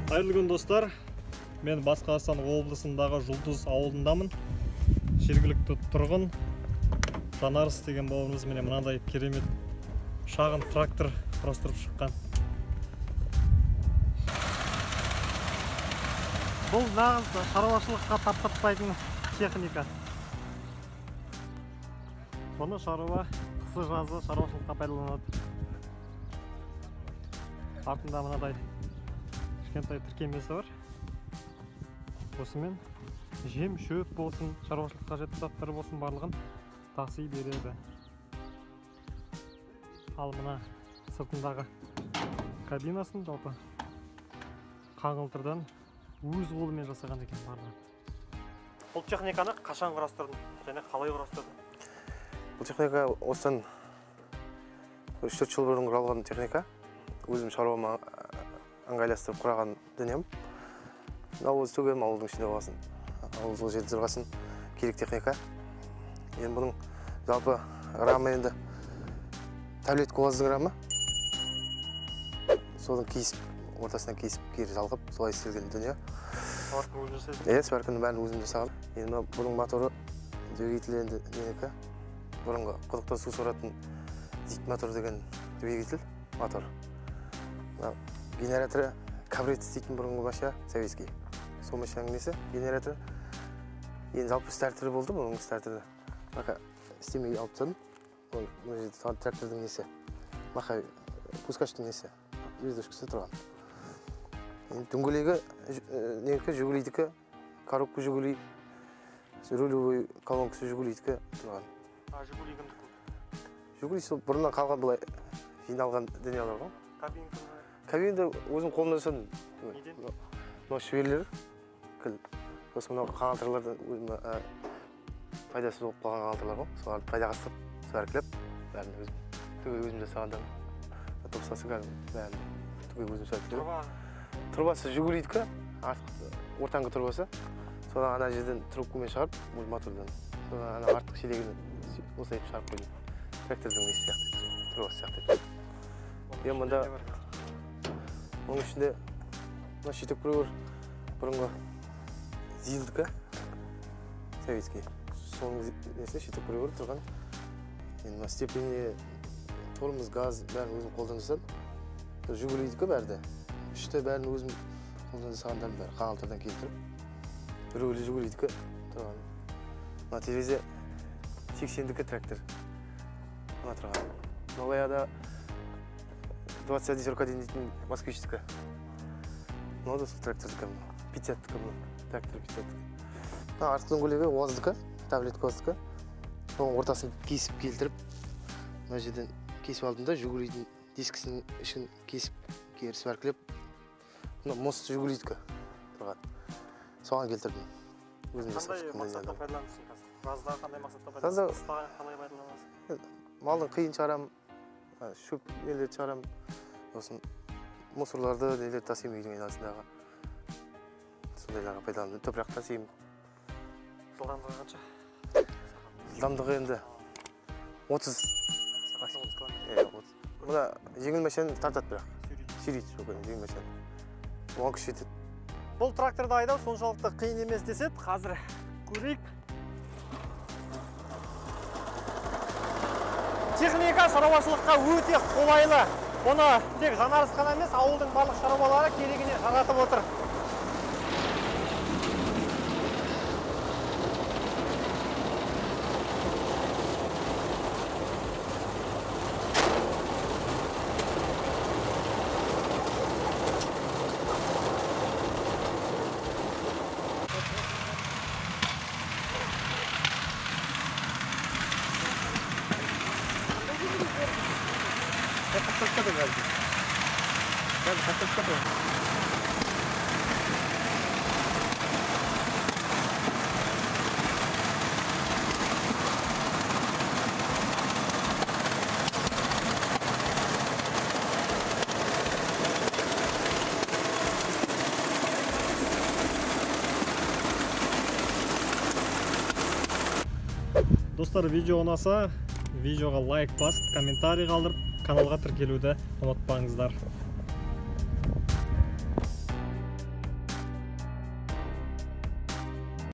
Қайырлы күн достар. Мен Батыс Қазақстан облысындағы Жұлдыз ауылындамын. Жергілікті тұрғын Жанарыс деген бауырымыз міне мынандай керемет шағын трактор құрастырып шыққан. Бұл нағыз шаруашылыққа таптатпайтын техника. Бұны шаруа қысы жазы шаруашылыққа пайдаланады. Артында мынадай кішкентай тіркемесі бар. Осымен жем, шөп болсын, шаруашылық қажетті заттар болсын барлығын тасый береді. Ал мына сыртындағы кабинасын жалпы қаңылтырдан өз қолымен жасаған екен барлығы. Бұл техниканы қашан құрастырдың және қалай құрастырдың? Бұл техника осыдан 3-4 жыл бұрын құралған техника. Өзім шаруама ыңғайластырып құраған дүнием. Ауыз төгем, ауылдың ішінде болғасын, ауызғы жерді зырғасын керек техника. Енді бұның жалпы рамы енді таблет қолаздың рамы. Соның кейсіп, ортасынан кейсіп, кері жалғып, солай істелген дүние. Сварканы өзің жасадың? Сварканы бәрін өзім жасаған. Енді бұның моторы двигатель енді ненікі. Бұрынғы құдықта су соратын зит мотор деген двигатель мотор. Генераторы кабрет істейтін бұрынғы машина советский. Сол машинаның несі генератор. Енді жалпы стартері болды, бұның стартері. Мақа істемей алып тастадым. Бұл жерде трактордың несі. Мақа пускаштың несі. Жердешкісі тұрған. Енді дөңгелегі некі жүгілейдікі, коробка жүгілей, рулевой колонкасы жүгілейдікі тұрған. Жүгілей кімді? Жүгілей сол бұрыннан қалған бұлай жиналған дүниелер ғой. Кабинді өзім қолымда жасадым. Мынау шверлер, осы мынау қаңылтырлардан пайдасы болып қалған қаңылтырлар ғой. Соларды пайдаға астырып, сваркілеп, бәрін өзім жасағандан. Топсасы бәрін өзім сваркілеп. Тұрбасы жүгілейдікі, ортаңғы тұрбасы. Содан ана жерден трубкамен шығарып, бұл мотордан. Содан ана артық шелегін осылайып шығарып қойдым. Трактордың несі сияқты, тұрбасы сияқты. Мен мұнда оның ішінде щиток прибор бұрынғы зилдікі советский. Соның несіне щиток прибор тұрған. Енді степление, тормоз, газ бәрін өзім қолдан жасадым. Жүгілейдікі бәрді. Үшті бәрін өзім қолдан жасағандарын бәрі қаңылтырдан келтіріп. Рөлі жүгілейдікі тұрған. Мына терезе 80-дікі трактор. Мына тұрған. Новаяда 21-41 дейтін москвичтікі. Мынау да сол трактордікі. 50-дікі трактор 50-дікі. Артық дөңгелегі уаздікі, таблет уаздікі. Соның ортасын кесіп келтіріп, мына жерден кесіп алдым да жүгілейтін дискісінің ішін кесіп кері сваркілеп, мына мост жүгілейтікі тұрған. Соған келтірдім. Қандай мақсатта пайдаланысың қазір? Газда қандай мақсатта пайдаланысың? Қыста қалай пайдаланасың? Малдың қиын шығарам, шөп нелерді шығарам, мусорларды нелерді тасимын үйдің айналасындағы. Сондайларға пайдаланып, топырақ тасимын. Жылдамдығы қанша? Жылдамдығы енді 30. Мұна жеңіл машина тартады бірақ. Сүйрейді жеңіл машина. Оған күш жетеді. Бұл тракторды айдау соншалықты қиын емес деседі. Қазір көрейік. Техника шаруашылыққа өте қолайлы. Оны тек Жанарыс қана емес, ауылдың барлық шаруалары керегіне жаратып отыр. Достар, видео ұнаса, видеоға лайк басып, комментарий қалдырып, каналға тіркелуді ұмытпаңыздар.